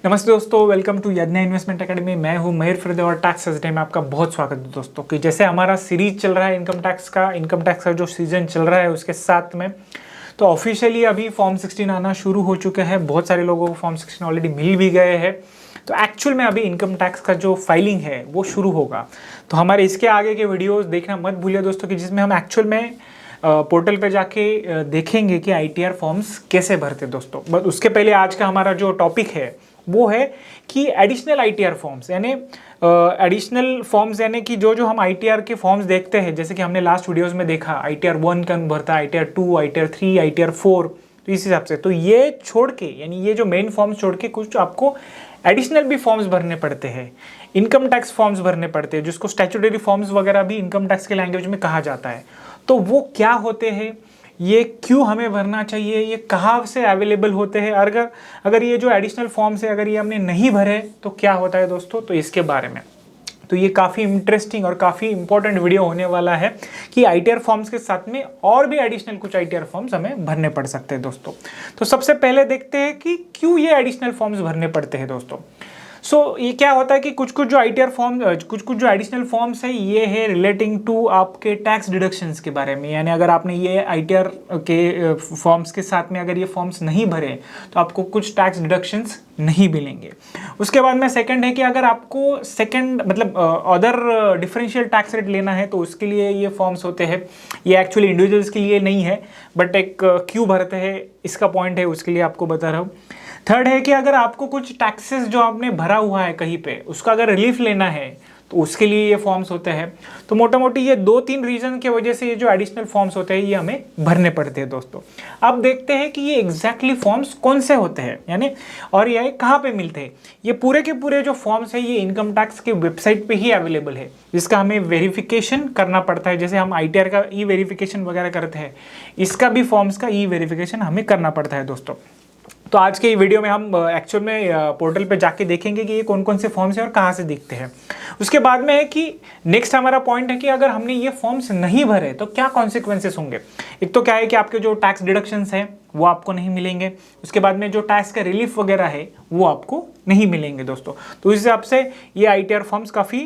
नमस्ते दोस्तों, welcome to यज्ञ इन्वेस्टमेंट एकेडमी। मैं हूं मयूर फिरदे और टैक्स सजडे में आपका बहुत स्वागत है दोस्तों। कि जैसे हमारा सीरीज चल रहा है इनकम टैक्स का जो सीजन चल रहा है उसके साथ में तो ऑफिशियली अभी फॉर्म 16 आना शुरू हो चुके हैं। बहुत सारे लोगों को फॉर्म 16 ऑलरेडी मिल भी गए हैं। तो एक्चुअल में अभी इनकम टैक्स का जो फाइलिंग है वो शुरू होगा। तो हमारे इसके आगे के वीडियोज़ देखना मत भूलिए दोस्तों, कि जिसमें हम एक्चुअल में पोर्टल पे जाके देखेंगे कि ITR फॉर्म्स कैसे भरते दोस्तों। बट उसके पहले आज का हमारा जो टॉपिक है वो है कि एडिशनल ITR फॉर्म्स, यानी एडिशनल फॉर्म्स, यानी कि जो हम ITR के फॉर्म्स देखते हैं, जैसे कि हमने लास्ट वीडियोस में देखा ITR 1 कौन भरता है, ITR 2, ITR 3, ITR 4। तो इस हिसाब से तो ये छोड़ के, यानी ये जो मेन फॉर्म्स छोड़ के कुछ आपको एडिशनल भी फॉर्म्स भरने पड़ते हैं। इनकम टैक्स फॉर्म्स भरने पड़ते हैं, जिसको स्टैट्यूटरी फॉर्म्स वगैरह भी इनकम टैक्स के लैंग्वेज में कहा जाता है। तो वो क्या होते हैं, ये क्यों हमें भरना चाहिए, ये कहाँ से अवेलेबल होते हैं, अगर ये जो एडिशनल फॉर्म्स है अगर ये हमने नहीं भरे तो क्या होता है दोस्तों। तो इसके बारे में तो ये काफ़ी इंटरेस्टिंग और काफ़ी इंपॉर्टेंट वीडियो होने वाला है कि ITR फॉर्म्स के साथ में और भी एडिशनल कुछ ITR फॉर्म्स हमें भरने पड़ सकते हैं दोस्तों। तो सबसे पहले देखते हैं कि क्यों ये एडिशनल फॉर्म्स भरने पड़ते हैं दोस्तों। ये क्या होता है कि कुछ जो ITR फॉर्म, कुछ जो एडिशनल फॉर्म्स है ये है रिलेटिंग टू आपके टैक्स डिडक्शंस के बारे में। यानी अगर आपने ये ITR के फॉर्म्स के साथ में अगर ये फॉर्म्स नहीं भरे तो आपको कुछ टैक्स डिडक्शंस नहीं मिलेंगे। उसके बाद में सेकंड है कि अगर आपको अदर डिफरेंशियल टैक्स रेट लेना है तो उसके लिए ये फॉर्म्स होते हैं। ये एक्चुअली इंडिविजुअल्स के लिए नहीं है, बट एक क्यों भरते हैं इसका पॉइंट है, उसके लिए आपको बता रहा हूँ। थर्ड है कि अगर आपको कुछ टैक्सेस जो आपने भरा हुआ है कहीं पे, उसका अगर रिलीफ लेना है तो उसके लिए ये फॉर्म्स होते हैं। तो मोटा मोटी ये 2-3 रीजन की वजह से ये जो एडिशनल फॉर्म्स होते हैं ये हमें भरने पड़ते हैं दोस्तों। अब देखते हैं कि ये एग्जैक्टली फॉर्म्स कौन से होते हैं, यानी और ये कहाँ पे मिलते हैं। ये पूरे के पूरे जो फॉर्म्स है ये इनकम टैक्स के वेबसाइट पे ही अवेलेबल है, जिसका हमें वेरिफिकेशन करना पड़ता है। जैसे हम ITR का वेरिफिकेशन वगैरह करते हैं, इसका भी फॉर्म्स का वेरिफिकेशन हमें करना पड़ता है दोस्तों। तो आज के वीडियो में हम एक्चुअल में पोर्टल पे जाके देखेंगे कि ये कौन कौन से फॉर्म्स हैं और कहाँ से दिखते हैं। उसके बाद में है कि नेक्स्ट हमारा पॉइंट है कि अगर हमने ये फॉर्म्स नहीं भरे तो क्या कॉन्सिक्वेंसेस होंगे। एक तो क्या है कि आपके जो टैक्स डिडक्शंस हैं वो आपको नहीं मिलेंगे। उसके बाद में जो टैक्स का रिलीफ वगैरह है वो आपको नहीं मिलेंगे दोस्तों। तो इस हिसाब से ये ITR फॉर्म्स काफ़ी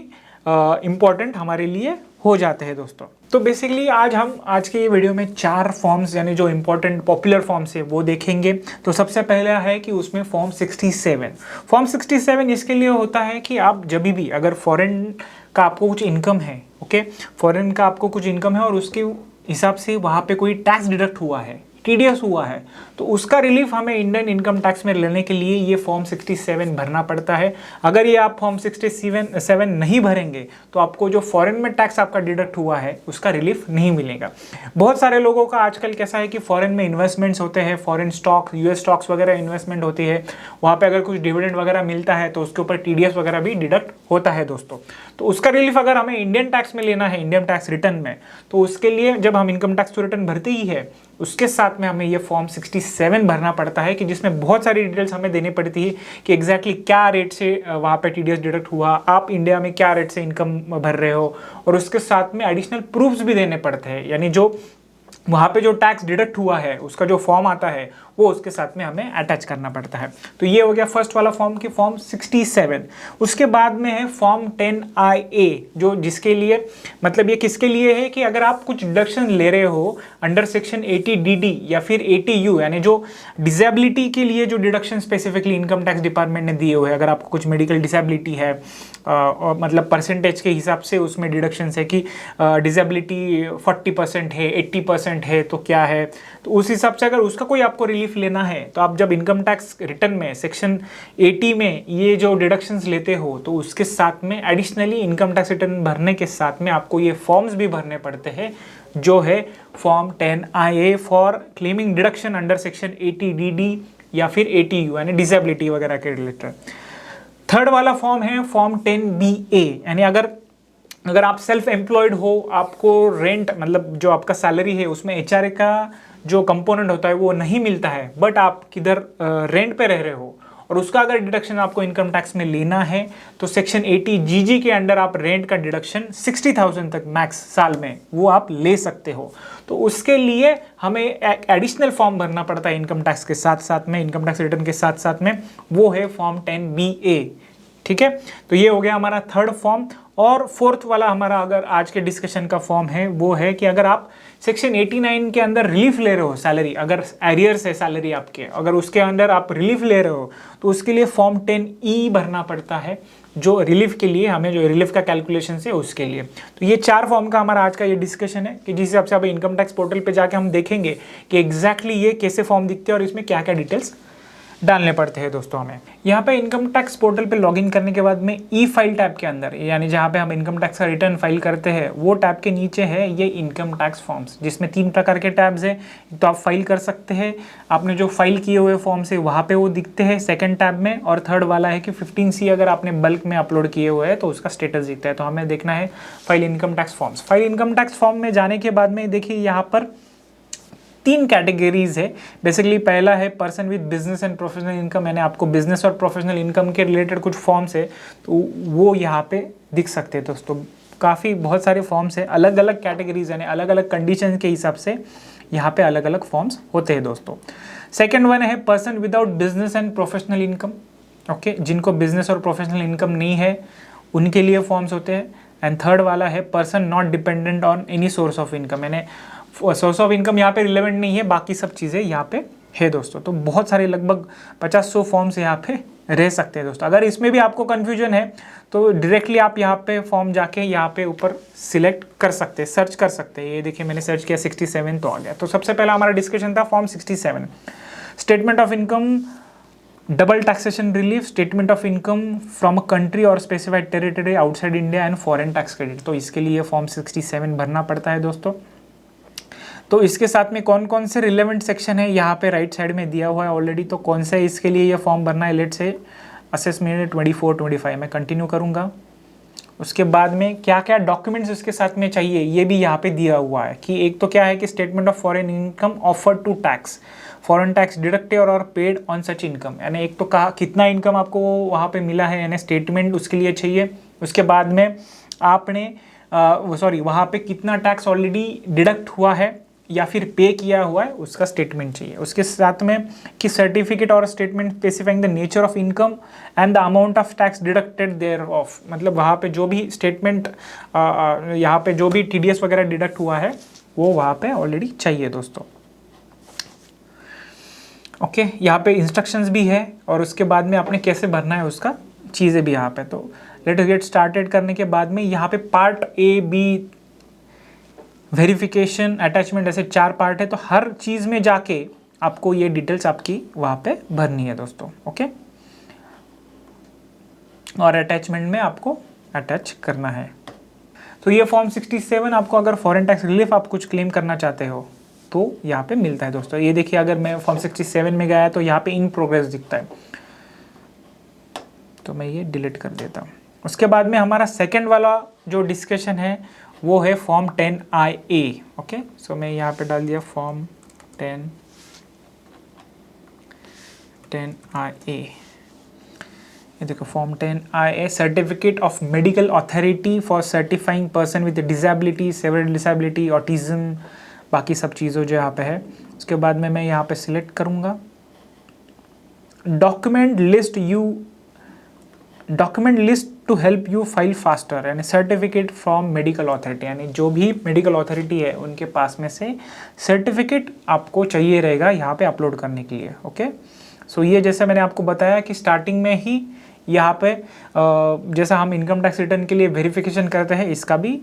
इम्पॉर्टेंट हमारे लिए हो जाते हैं दोस्तों। तो बेसिकली आज के ये वीडियो में 4 फॉर्म्स, यानी जो इंपॉर्टेंट पॉपुलर फॉर्म्स है वो देखेंगे। तो सबसे पहला है कि उसमें फॉर्म 67 इसके लिए होता है कि आप जब भी अगर फॉरेन का आपको कुछ इनकम है, ओके, फॉरेन का आपको कुछ इनकम है और उसके हिसाब से वहाँ पे कोई टैक्स डिडक्ट हुआ है, TDS हुआ है, तो उसका रिलीफ हमें इंडियन इनकम टैक्स में लेने के लिए ये फॉर्म 67 भरना पड़ता है। अगर ये आप फॉर्म 67 नहीं भरेंगे तो आपको जो फॉरेन में टैक्स आपका डिडक्ट हुआ है उसका रिलीफ नहीं मिलेगा। बहुत सारे लोगों का आजकल कैसा है कि फॉरेन में इन्वेस्टमेंट्स होते हैं, फॉरेन स्टॉक, US स्टॉक्स वगैरह इन्वेस्टमेंट होती है, वहाँ पर अगर कुछ डिविडेंड वगैरह मिलता है तो उसके ऊपर TDS वगैरह भी डिडक्ट होता है दोस्तों। तो उसका रिलीफ अगर हमें इंडियन टैक्स में लेना है, इंडियन टैक्स रिटर्न में, तो उसके लिए जब हम इनकम टैक्स रिटर्न भरते ही है उसके साथ में हमें ये फॉर्म 67 भरना पड़ता है, कि जिसमें बहुत सारी डिटेल्स हमें देनी पड़ती है कि एग्जैक्टली क्या रेट से वहाँ पे TDS डिडक्ट हुआ, आप इंडिया में क्या रेट से इनकम भर रहे हो, और उसके साथ में एडिशनल प्रूफ्स भी देने पड़ते हैं। यानी जो वहाँ पे जो टैक्स डिडक्ट हुआ है उसका जो फॉर्म आता है वो उसके साथ में हमें अटैच करना पड़ता है। तो ये हो गया फर्स्ट वाला फॉर्म की फॉर्म 67। उसके बाद में है फॉर्म 10IA, जो जिसके लिए मतलब ये किसके लिए है कि अगर आप कुछ डिडक्शन ले रहे हो अंडर सेक्शन 80DD या फिर 80U, यानी जो डिसेबिलिटी के लिए जो deduction specifically income tax department ने दिए हुए हैं। अगर आपको कुछ मेडिकल डिसेबिलिटी है और मतलब परसेंटेज के हिसाब से उसमें डिडक्शंस है कि डिसेबिलिटी 40% है, 80% है, तो क्या है, तो उस हिसाब से अगर उसका कोई आपको रिलीफ लेना है तो आप जब इनकम टैक्स रिटर्न में सेक्शन 80 में ये जो डिडक्शंस लेते हो तो उसके साथ में एडिशनली इनकम टैक्स रिटर्न भरने के साथ में आपको ये फॉर्म्स भी भरने पड़ते हैं, जो है form 10IA for claiming deduction under section 80DD या फिर 80U, यानी डिसेबिलिटी वगैरह के रिलेटेड। थर्ड वाला फॉर्म है फॉर्म 10BA, यानी अगर आप सेल्फ एम्प्लॉयड हो, आपको रेंट मतलब जो आपका सैलरी है उसमें HRA का जो कंपोनेंट होता है वो नहीं मिलता है, बट आप किधर रेंट पे रह रहे हो और उसका अगर डिडक्शन आपको इनकम टैक्स में लेना है तो सेक्शन 80 जीजी के अंडर आप रेंट का डिडक्शन 60,000 तक मैक्स साल में वो आप ले सकते हो। तो उसके लिए हमें एक एडिशनल फॉर्म भरना पड़ता है इनकम टैक्स के साथ साथ में, इनकम टैक्स रिटर्न के साथ साथ में, वो है फॉर्म 10BA। ठीक है, तो ये हो गया हमारा थर्ड फॉर्म। और फोर्थ वाला हमारा अगर आज के डिस्कशन का फॉर्म है वो है कि अगर आप सेक्शन 89 के अंदर रिलीफ ले रहे हो सैलरी, अगर एरियर्स है सैलरी आपके, अगर उसके अंदर आप रिलीफ ले रहे हो तो उसके लिए फॉर्म 10E भरना पड़ता है, जो रिलीफ के लिए हमें जो रिलीफ का कैलकुलेशन है उसके लिए। तो ये 4 फॉर्म का हमारा आज का ये डिस्कशन है कि जिस हिसाब से अब इनकम टैक्स पोर्टल पे जाके हम देखेंगे कि एग्जैक्टली ये कैसे फॉर्म दिखते हैं और इसमें क्या क्या डिटेल्स डालने पड़ते हैं दोस्तों हमें। यहाँ पे इनकम टैक्स पोर्टल पे लॉगिन करने के बाद में ई फाइल टैब के अंदर, यानी जहाँ पे हम इनकम टैक्स का रिटर्न फाइल करते हैं, वो टैब के नीचे है ये इनकम टैक्स फॉर्म्स, जिसमें 3 प्रकार के टैब्स हैं। तो आप फाइल कर सकते हैं, आपने जो फाइल किए हुए फॉर्म्स है वहाँ पे वो दिखते हैं सेकंड टैब में, और थर्ड वाला है कि 15C अगर आपने बल्क में अपलोड किए हुए हैं तो उसका स्टेटस दिखता है। तो हमें देखना है file income tax forms. File income tax form में जाने के बाद में देखिए यहाँ पर 3 कैटेगरीज है बेसिकली। पहला है person with business and professional income, मैंने आपको बिजनेस और प्रोफेशनल इनकम के रिलेटेड कुछ फॉर्म्स है तो वो यहाँ पे दिख सकते हैं दोस्तों। काफ़ी बहुत सारे फॉर्म्स है, अलग अलग कैटेगरीज यानी अलग अलग कंडीशन के हिसाब से यहाँ पे अलग अलग फॉर्म्स होते हैं दोस्तों। सेकेंड वन है person without business and professional income, okay, जिनको बिजनेस और प्रोफेशनल इनकम नहीं है उनके लिए फॉर्म्स होते हैं। एंड थर्ड वाला है person not dependent on any source of income, यानी सोर्स ऑफ इनकम यहाँ पे रिलेवेंट नहीं है, बाकी सब चीज़ें यहाँ पे है दोस्तों। तो बहुत सारे लगभग 50-100 फॉर्म्स यहाँ पे रह सकते हैं दोस्तों। अगर इसमें भी आपको कन्फ्यूजन है तो डायरेक्टली आप यहाँ पे फॉर्म जाके यहाँ पे ऊपर सिलेक्ट कर सकते हैं, सर्च कर सकते हैं। ये देखिए मैंने सर्च किया 67 तो आ गया। तो सबसे पहला हमारा डिस्कशन था form 67, statement of income, double taxation relief, statement of income from a country और specified territory outside India and foreign tax credit. तो इसके लिए फॉर्म 67 भरना पड़ता है दोस्तों। तो इसके साथ में कौन कौन से रिलेवेंट सेक्शन है यहाँ पे राइट साइड में दिया हुआ है ऑलरेडी। तो कौन सा इसके लिए ये फॉर्म भरना है, लेट से असेसमेंट 24-25 मैं कंटिन्यू करूँगा। उसके बाद में क्या क्या डॉक्यूमेंट्स उसके साथ में चाहिए ये भी यहाँ पे दिया हुआ है कि एक तो क्या है कि statement of foreign income offered to tax, foreign tax deducted और पेड ऑन सच इनकम, यानी एक तो कहा कितना इनकम आपको वहाँ पे मिला है यानी स्टेटमेंट उसके लिए चाहिए। उसके बाद में आपने वहाँ पे कितना टैक्स ऑलरेडी डिडक्ट हुआ है या फिर पे किया हुआ है उसका स्टेटमेंट चाहिए। उसके साथ में कि सर्टिफिकेट और statement specifying the nature of income and the amount of tax deducted thereof, मतलब वहाँ पे जो भी स्टेटमेंट यहाँ पे जो भी TDS वगैरह डिडक्ट हुआ है वो वहाँ पे ऑलरेडी चाहिए दोस्तों। ओके, यहाँ पे इंस्ट्रक्शंस भी है और उसके बाद में आपने कैसे भरना है उसका चीज़ें भी यहाँ पे। तो लेट अस गेट स्टार्टेड करने के बाद में यहाँ पे part A, B, verification, attachment, ऐसे 4 पार्ट है। तो हर चीज़ में जाके आपको ये डिटेल्स आपकी वहाँ पे भरनी है दोस्तों। ओके, और अटैचमेंट में आपको अटैच करना है। तो ये फॉर्म 67 आपको अगर फॉरेन टैक्स रिलीफ आप कुछ क्लेम करना चाहते हो तो यहाँ पे मिलता है दोस्तों। ये देखिए अगर मैं फॉर्म 67 में गया तो यहाँ पे इन प्रोग्रेस दिखता है, तो मैं ये डिलीट कर देता हूँ। उसके बाद में हमारा सेकेंड वाला जो डिस्कशन है वो है फॉर्म 10IA। ओके, सो मैं यहाँ पे डाल दिया फॉर्म 10IA। ये देखो form 10IA, certificate of medical authority for certifying person with disability, several disability, autism, बाकी सब चीज़ों जो यहाँ पे है। उसके बाद में मैं यहाँ पे सिलेक्ट करूँगा document list to help you file faster, यानी सर्टिफिकेट फ्रॉम मेडिकल अथॉरिटी, यानी जो भी मेडिकल अथॉरिटी है उनके पास में से सर्टिफिकेट आपको चाहिए रहेगा यहाँ पे अपलोड करने के लिए। ओके, सो ये जैसे मैंने आपको बताया कि स्टार्टिंग में ही यहाँ पे जैसा हम इनकम टैक्स रिटर्न के लिए वेरिफिकेशन करते हैं इसका भी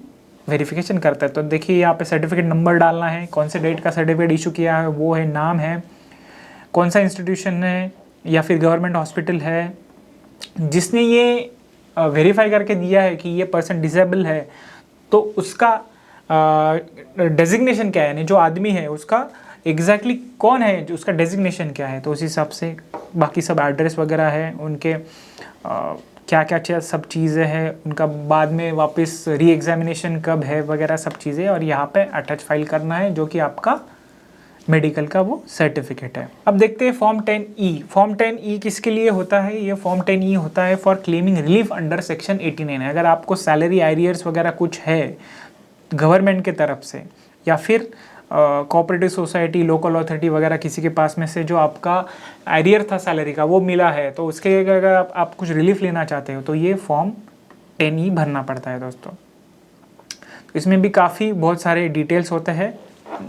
वेरिफिकेशन करता है। तो देखिए यहाँ पे सर्टिफिकेट नंबर डालना है, कौन से डेट का सर्टिफिकेट इशू किया है वो है, नाम है, कौन सा इंस्टीट्यूशन है या फिर गवर्नमेंट हॉस्पिटल है जिसने ये वेरीफाई करके दिया है कि ये पर्सन डिसेबल है, तो उसका डेजिग्नेशन क्या है, यानी जो आदमी है उसका एग्जैक्टली कौन है, जो उसका डेजिग्नेशन क्या है। तो उस हिसाब से बाकी सब एड्रेस वगैरह है, उनके क्या क्या सब चीज़ें हैं, उनका बाद में वापस री एग्जामिनेशन कब है वगैरह सब चीज़ें, और यहाँ पे अटैच फाइल करना है जो कि आपका मेडिकल का वो सर्टिफिकेट है। अब देखते हैं फॉर्म 10E। फॉर्म 10E किसके लिए होता है? ये फॉर्म 10E होता है for claiming relief under section 89। अगर आपको सैलरी आइरियर्स वगैरह कुछ है गवर्नमेंट के तरफ से, या फिर कोऑपरेटिव सोसाइटी, लोकल अथॉरिटी वगैरह किसी के पास में से जो आपका आइरियर था सैलरी का वो मिला है, तो उसके अगर आप कुछ रिलीफ लेना चाहते हो तो ये फॉर्म 10E भरना पड़ता है दोस्तों। इसमें भी काफ़ी बहुत सारे डिटेल्स होते हैं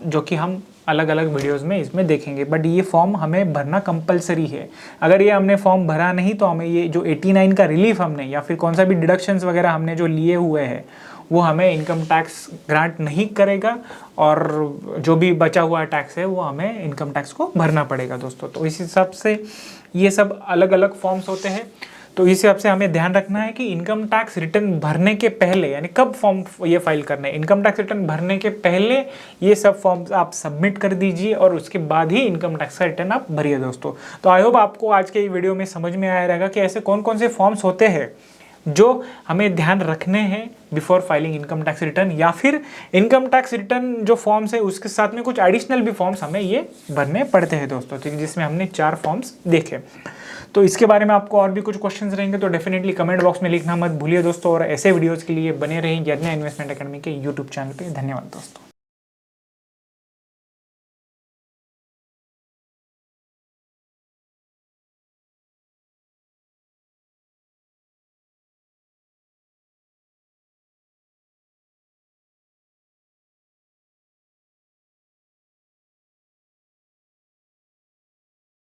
जो कि हम अलग अलग वीडियोस में इसमें देखेंगे, बट ये फॉर्म हमें भरना कंपलसरी है। अगर ये हमने फॉर्म भरा नहीं तो हमें ये जो 89 का रिलीफ हमने या फिर कौन सा भी डिडक्शंस वगैरह हमने जो लिए हुए हैं वो हमें इनकम टैक्स ग्रांट नहीं करेगा, और जो भी बचा हुआ टैक्स है वो हमें इनकम टैक्स को भरना पड़ेगा दोस्तों। तो इस हिसाब से ये सब अलग अलग फॉर्म्स होते हैं। तो इस हिसाब से हमें ध्यान रखना है कि इनकम टैक्स रिटर्न भरने के पहले, यानी कब फॉर्म ये फाइल करना है, इनकम टैक्स रिटर्न भरने के पहले ये सब फॉर्म्स आप सबमिट कर दीजिए और उसके बाद ही इनकम टैक्स का रिटर्न आप भरिए दोस्तों। तो आई होप आपको आज के वीडियो में समझ में आया रहेगा कि ऐसे कौन कौन से फॉर्म्स होते हैं जो हमें ध्यान रखने हैं before filing income tax return, या फिर इनकम टैक्स रिटर्न जो फॉर्म्स है उसके साथ में कुछ एडिशनल भी फॉर्म्स हमें ये भरने पड़ते हैं दोस्तों, ठीक है, जिसमें हमने 4 फॉर्म्स देखे। तो इसके बारे में आपको और भी कुछ क्वेश्चंस रहेंगे तो डेफिनेटली कमेंट बॉक्स में लिखना मत भूलिए दोस्तों, और ऐसे वीडियोज़ के लिए बने रहें यज्ञ इन्वेस्टमेंट अकेडमी के यूट्यूब चैनल पर। धन्यवाद दोस्तों।